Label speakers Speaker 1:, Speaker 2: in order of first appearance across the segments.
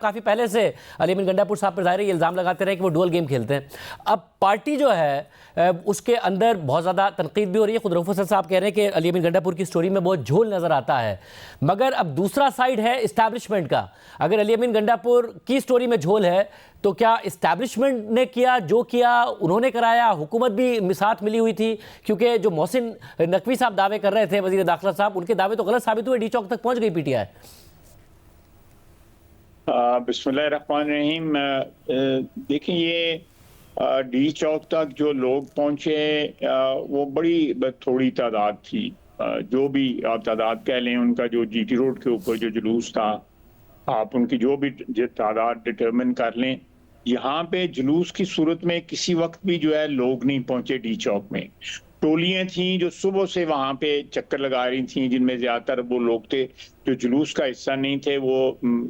Speaker 1: काफ़ी पहले से अली अमीन गंडापुर साहब पर ज़ाहिर ये इल्ज़ाम लगाते रहे कि वो डुअल गेम खेलते हैं। अब पार्टी जो है उसके अंदर बहुत ज़्यादा तनकीद भी हो रही है। खुद रऊफ हसन साहब कह रहे हैं कि अली अमीन गंडापुर की स्टोरी में बहुत झोल नज़र आता है, मगर अब दूसरा साइड है इस्टेब्लिशमेंट का। अगर अली अमीन गंडापुर की स्टोरी में झोल है तो क्या इस्टेब्लिशमेंट ने किया जो किया, उन्होंने कराया, हुकूमत भी साथ मिली हुई थी? क्योंकि जो मोहसिन नकवी साहब दावे कर रहे थे, वजीर दाखिला साहब, उनके दावे तो गलत साबित हुए, डी चौक तक पहुंच गई पीटीआई।
Speaker 2: बिस्मिल्लाहिर्रहमानिर्रहीम। देखिए, ये डी चौक तक जो लोग पहुंचे वो बड़ी थोड़ी तादाद थी। जो भी आप तादाद कह लें, उनका जो जीटी रोड के ऊपर जो जुलूस था, आप उनकी जो भी तादाद डिटरमिन कर लें, यहाँ पे जुलूस की सूरत में किसी वक्त भी जो है लोग नहीं पहुंचे डी चौक में। टोलियां थी जो सुबह से वहां पे चक्कर लगा रही थी, जिनमें ज्यादातर वो लोग थे जो जुलूस का हिस्सा नहीं थे। वो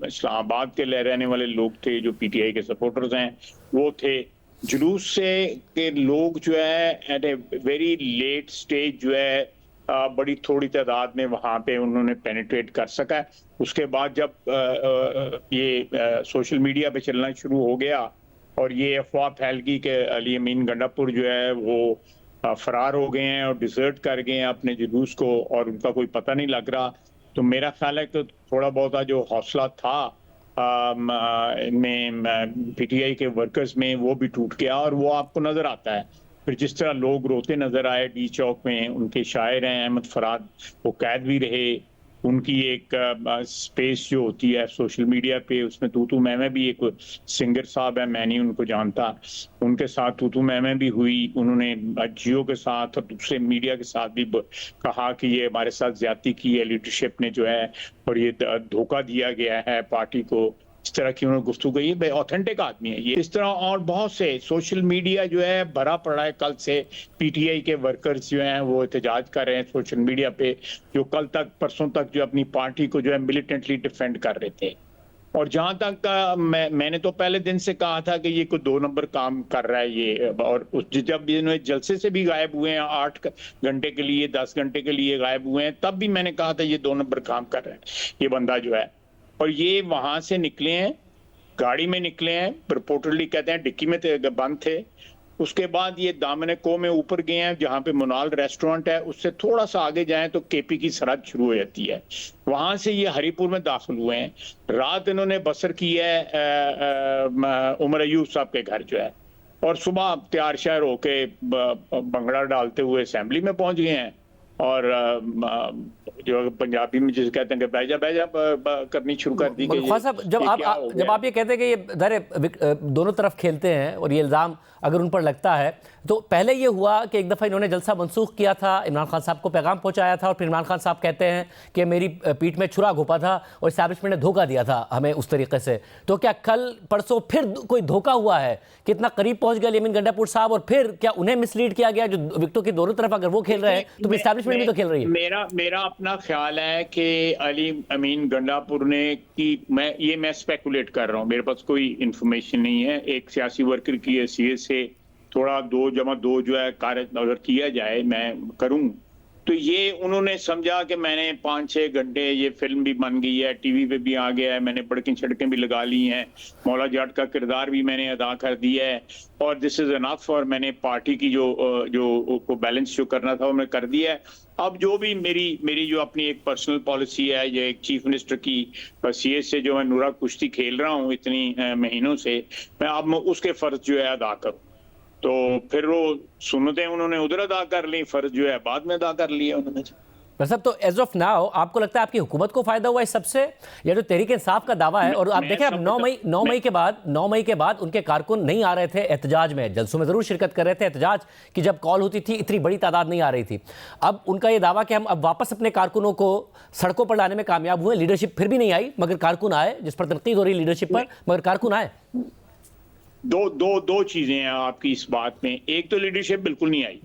Speaker 2: इस्लामाबाद के रहने वाले लोग थे, जो पीटीआई के सपोर्टर्स हैं वो थे। जुलूस से के लोग जो है at a very late stage जो है बड़ी थोड़ी तादाद में वहां पे उन्होंने पेनिट्रेट कर सका। उसके बाद जब ये सोशल मीडिया पे चलना शुरू हो गया और ये अफवाह फैल गई कि अली अमीन गंडापुर जो है वो फरार हो गए हैं और डिजर्ट कर गए हैं अपने जुलूस को, और उनका कोई पता नहीं लग रहा, तो मेरा ख्याल है कि थोड़ा बहुत जो हौसला था में पीटीआई के वर्कर्स में, वो भी टूट गया। और वो आपको नजर आता है फिर जिस तरह लोग रोते नजर आए डी चौक में। उनके शायर हैं अहमद फराद, वो कैद भी रहे। उनकी एक स्पेस जो होती है सोशल मीडिया पे, उसमें तूतू मैमे भी, एक सिंगर साहब है, मैं नहीं उनको जानता, उनके साथ तूतू मैमे भी हुई। उन्होंने जियो के साथ और दूसरे मीडिया के साथ भी कहा कि ये हमारे साथ ज्यादती की है लीडरशिप ने जो है, और ये धोखा दिया गया है पार्टी को। इस तरह की उन्होंने गुफ्तगू कही है। ऑथेंटिक आदमी है ये। इस तरह और बहुत से सोशल मीडिया जो है भरा पड़ा है। कल से पीटीआई के वर्कर्स जो हैं वो एहतजाज कर रहे हैं सोशल मीडिया पे, जो कल तक परसों तक जो अपनी पार्टी को जो है मिलिटेंटली डिफेंड कर रहे थे। और जहां तक मैंने तो पहले दिन से कहा था कि ये कोई 2 नंबर काम कर रहा है ये। और जब इन्होंने जलसे से भी गायब हुए हैं, 8 घंटे के लिए, 10 घंटे के लिए गायब हुए हैं, तब भी मैंने कहा था ये 2 नंबर काम कर रहा है ये बंदा जो है। और ये वहां से निकले हैं, गाड़ी में निकले हैं, रिपोर्टरली कहते हैं डिक्की में बंद थे। उसके बाद ये दामने को में ऊपर गए हैं, जहां पे मोनाल रेस्टोरेंट है, उससे थोड़ा सा आगे जाएं तो केपी की सरहद शुरू हो जाती है। वहां से ये हरीपुर में दाखिल हुए हैं। रात इन्होंने बसर की है उमर अयूब साहब के घर जो है, और सुबह तैयार शहर होके बंगड़ा डालते हुए असेंबली में पहुंच गए हैं। और जो पंजाबी में जिसे कहते हैं कि बैजा बैजा करनी शुरू कर दी।
Speaker 1: ख्वाजा साहब, जब आप ये कहते हैं कि ये धरे दोनों तरफ खेलते हैं और ये इल्ज़ाम अगर उन पर लगता है, तो पहले ये हुआ कि एक दफ़ा इन्होंने जलसा मनसूख किया था, इमरान खान साहब को पैगाम पहुंचाया था, और फिर इमरान खान साहब कहते हैं कि मेरी पीठ में छुरा घोंपा था और इस्टेब्लिशमेंट ने धोखा दिया था हमें उस तरीके से। तो क्या कल परसों फिर कोई धोखा हुआ है? कितना करीब पहुंच गए अली अमीन गंडापुर साहब, और फिर क्या उन्हें मिसलीड किया गया? जो विकेटों की दोनों तरफ अगर वो खेल रहे हैं तो इस्टेब्लिशमेंट भी तो खेल रही है।
Speaker 2: मेरा अपना ख्याल है कि अली अमीन गंडापुर ने की, मैं स्पेकुलेट कर रहा हूँ, मेरे पास कोई इंफॉर्मेशन नहीं है। एक सियासी वर्कर की हैसियत से थोड़ा 2+2 जो है कार्य अगर किया जाए, मैं करूं, तो ये उन्होंने समझा कि मैंने 5-6 घंटे, ये फिल्म भी बन गई है, टीवी पे भी आ गया है, मैंने बड़की छड़कें भी लगा ली हैं, मौला जाट का किरदार भी मैंने अदा कर दिया है, और दिस इज एनफ, और मैंने पार्टी की जो को बैलेंस जो करना था वो मैं कर दिया है। अब जो भी मेरी जो अपनी एक पर्सनल पॉलिसी है, ये एक चीफ मिनिस्टर की हैसियत से जो मैं नूरा कुश्ती खेल रहा हूँ इतनी महीनों से, मैं अब उसके फर्ज जो है अदा करूँ। तो फिर वो सुन्नतें उन्होंने उधर अदा कर ली, फर्ज जो है बाद में अदा कर लिया उन्होंने।
Speaker 1: सब तो एज ऑफ नाउ आपको लगता है आपकी हुकूमत को फायदा हुआ इस सबसे, या जो तहरीक इंसाफ का दावा है? और आप देखें, अब 9 मई के बाद उनके कारकुन नहीं आ रहे थे एहतजाज में, जलसों में जरूर शिरकत कर रहे थे, एहतजाज की जब कॉल होती थी इतनी बड़ी तादाद नहीं आ रही थी। अब उनका ये दावा कि हम अब वापस अपने कारकुनों को सड़कों पर लाने में कामयाब हुए, लीडरशिप फिर भी नहीं आई मगर कारकुन आए, जिस पर तनकीद हो रही लीडरशिप पर, मगर कारकुन आए।
Speaker 2: दो चीजें हैं आपकी इस बात में। एक तो लीडरशिप बिल्कुल नहीं आई।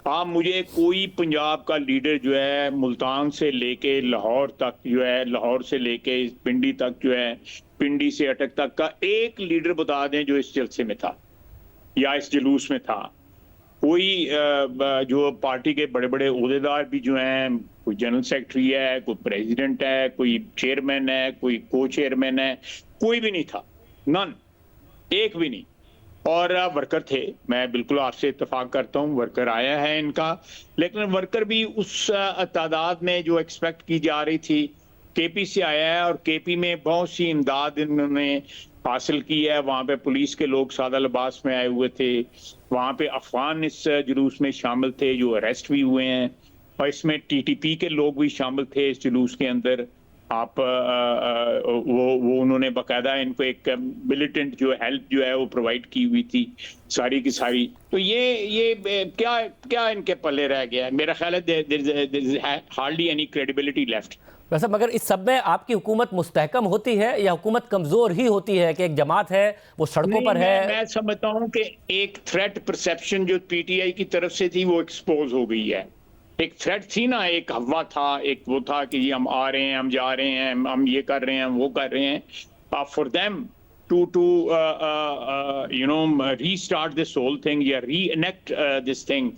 Speaker 2: आप मुझे कोई पंजाब का लीडर जो है मुल्तान से लेके लाहौर तक जो है, लाहौर से लेके पिंडी तक जो है, पिंडी से अटक तक का एक लीडर बता दें जो इस जलसे में था या इस जुलूस में था। कोई जो पार्टी के बड़े बड़े ओहदेदार भी जो हैं, कोई जनरल सेक्रेटरी है, कोई प्रेसिडेंट है, कोई चेयरमैन है, कोई को चेयरमैन है, कोई भी नहीं था, नन, एक भी नहीं। और वर्कर थे, मैं बिल्कुल आपसे इत्तेफाक करता हूँ, वर्कर आया है इनका, लेकिन वर्कर भी उस तादाद में जो एक्सपेक्ट की जा रही थी। केपी से आया है और केपी में बहुत सी इमदाद इन्होंने हासिल की है। वहाँ पे पुलिस के लोग सादा लिबास में आए हुए थे, वहाँ पे अफगान इस जुलूस में शामिल थे जो अरेस्ट भी हुए हैं, और इसमें टीटीपी के लोग भी शामिल थे इस जुलूस के अंदर। आप वो उन्होंने बकायदा इनको एक मिलिटेंट जो हेल्प जो है वो प्रोवाइड की हुई थी सारी की सारी। तो ये क्या क्या इनके पल्ले रह गया है? मेरा ख्याल है हार्डली एनी क्रेडिबिलिटी लेफ्ट।
Speaker 1: वैसे मगर इस सब में आपकी हुकूमत मुस्तहकम होती है या हुकूमत कमजोर ही होती है कि एक जमात है वो सड़कों पर है?
Speaker 2: मैं समझता हूँ कि एक थ्रेट परसेप्शन जो पीटीआई की तरफ से थी वो एक्सपोज हो गई है। एक थ्रेट थी ना, एक हवा था, एक वो था कि जी हम आ रहे हैं, हम जा रहे हैं, हम ये कर रहे हैं, हम वो कर रहे हैं। For them to you know restart this whole thing, yeah, reenact this thing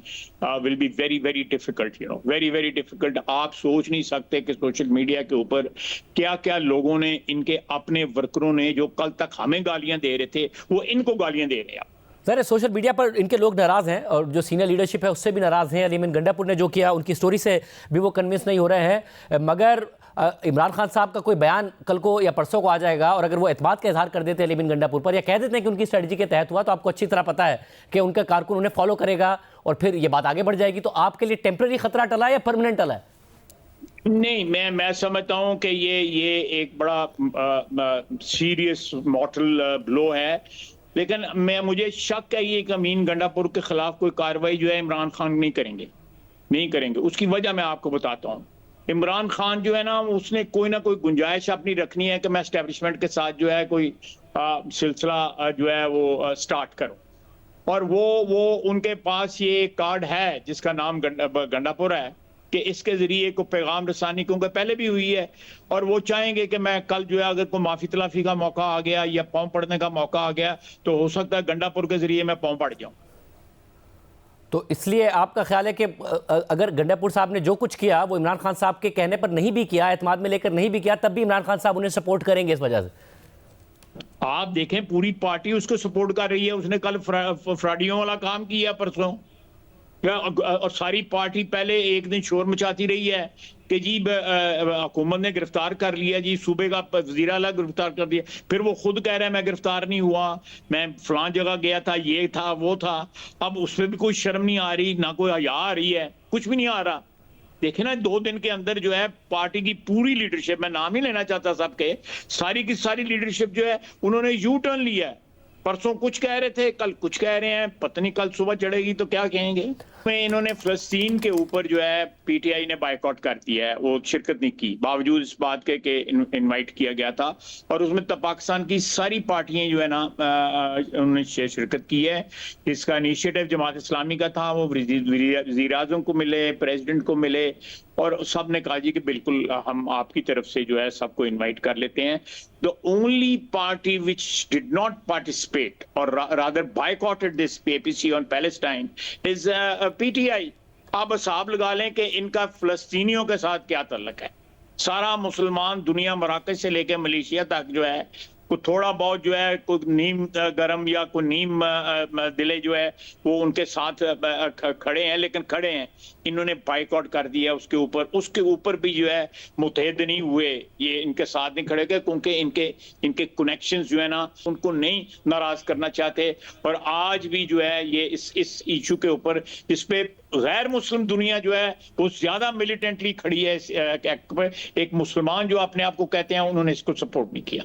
Speaker 2: will be very very difficult, you know, very very difficult। आप सोच नहीं सकते कि सोशल मीडिया के ऊपर क्या क्या लोगों ने, इनके अपने वर्करों ने जो कल तक हमें गालियां दे रहे थे वो इनको गालियां दे रहे हैं।
Speaker 1: सर सोशल मीडिया पर इनके लोग नाराज़ हैं और जो सीनियर लीडरशिप है उससे भी नाराज़ हैं। अलीमीन गंडापुर ने जो किया उनकी स्टोरी से भी वो कन्विंस नहीं हो रहे हैं। मगर इमरान खान साहब का कोई बयान कल को या परसों को आ जाएगा और अगर वो एतमाद का इजहार कर देते हैं अलीमीन गंडापुर पर या कह देते हैं कि उनकी स्ट्रेटजी के तहत हुआ, तो आपको अच्छी तरह पता है कि उनका कारकुन उन्हें फॉलो करेगा और फिर ये बात आगे बढ़ जाएगी। तो आपके लिए टेम्पररी खतरा टला है या परमानेंट टला है?
Speaker 2: नहीं, मैं समझता हूँ कि ये एक बड़ा सीरियस मॉर्टल ब्लो है, लेकिन मुझे शक है ये कि अमीन गंडापुर के खिलाफ कोई कार्रवाई जो है इमरान खान नहीं करेंगे। उसकी वजह मैं आपको बताता हूँ। इमरान खान जो है ना, उसने कोई ना कोई गुंजाइश अपनी रखनी है कि मैं एस्टेब्लिशमेंट के साथ जो है कोई सिलसिला जो है वो स्टार्ट करूं, और वो उनके पास ये कार्ड है जिसका नाम गंडापुर है कि इसके जरिए को पैगाम रसानी क्योंकि पहले भी हुई है, और वो चाहेंगे कि मैं कल जो है अगर कोई माफी तलाफी का मौका आ गया या पाँव पड़ने का मौका आ गया तो हो सकता है गंडापुर के जरिए मैं पाँव पड़ जाऊं।
Speaker 1: तो इसलिए आपका ख्याल है कि अगर गंडापुर साहब ने जो कुछ किया वो इमरान खान साहब के कहने पर नहीं भी किया, एतमाद में लेकर नहीं भी किया, तब भी इमरान खान साहब उन्हें सपोर्ट करेंगे इस वजह से?
Speaker 2: आप देखें पूरी पार्टी उसको सपोर्ट कर रही है। उसने कल फ्रॉडियों वाला काम किया परसों, और सारी पार्टी पहले एक दिन शोर मचाती रही है कि जी हुकूमत ने गिरफ्तार कर लिया, जी सूबे का वज़ीर आला गिरफ्तार कर दिया। फिर वो खुद कह रहा है मैं गिरफ्तार नहीं हुआ, मैं फलां जगह गया था, ये था वो था। अब उसमें भी कोई शर्म नहीं आ रही, ना कोई हया आ रही है, कुछ भी नहीं आ रहा। देखे ना 2 दिन के अंदर जो है पार्टी की पूरी लीडरशिप, मैं नाम ही लेना चाहता सबके, सारी की सारी लीडरशिप जो है उन्होंने यू टर्न लिया है। परसों कुछ कह रहे थे, कल कुछ कह रहे हैं, पता नहीं कल सुबह चढ़ेगी तो क्या कहेंगे। इन्होंने फलस्तीन के ऊपर जो है पीटीआई ने बायकॉट कर दिया है, वो शिरकत नहीं की, बावजूद इस बात के इनवाइट किया गया था, और उसमें तो पाकिस्तान की सारी पार्टियां जो है ना उन्होंने शिरकत की है। इसका इनिशिएटिव जमात इस्लामी का था, वो वज़ीर आज़म को मिले, प्रेसिडेंट को मिले, और सब ने कहा जी कि बिल्कुल हम आपकी तरफ से जो है सबको इनवाइट कर लेते हैं। The only party which did not participate और rather boycotted this PPC on Palestine is PTI. आप हिसाब लगा लें कि इनका फलस्तीनियों के साथ क्या तल्लक है। सारा मुसलमान दुनिया मराकज से लेकर मलेशिया तक जो है कोई थोड़ा बहुत जो है कोई नीम गरम या कोई नीम दिले जो है वो उनके साथ खड़े हैं, लेकिन खड़े हैं। इन्होंने बाइकआउट कर दिया उसके ऊपर भी जो है मुतहद नहीं हुए, ये इनके साथ नहीं खड़े गए क्योंकि इनके कनेक्शंस जो है ना उनको नहीं नाराज करना चाहते। और आज भी जो है ये इस इशू के ऊपर इस पे गैर मुस्लिम दुनिया जो है वो ज्यादा मिलिटेंटली खड़ी है। एक मुसलमान जो अपने आप को कहते हैं उन्होंने इसको सपोर्ट नहीं किया।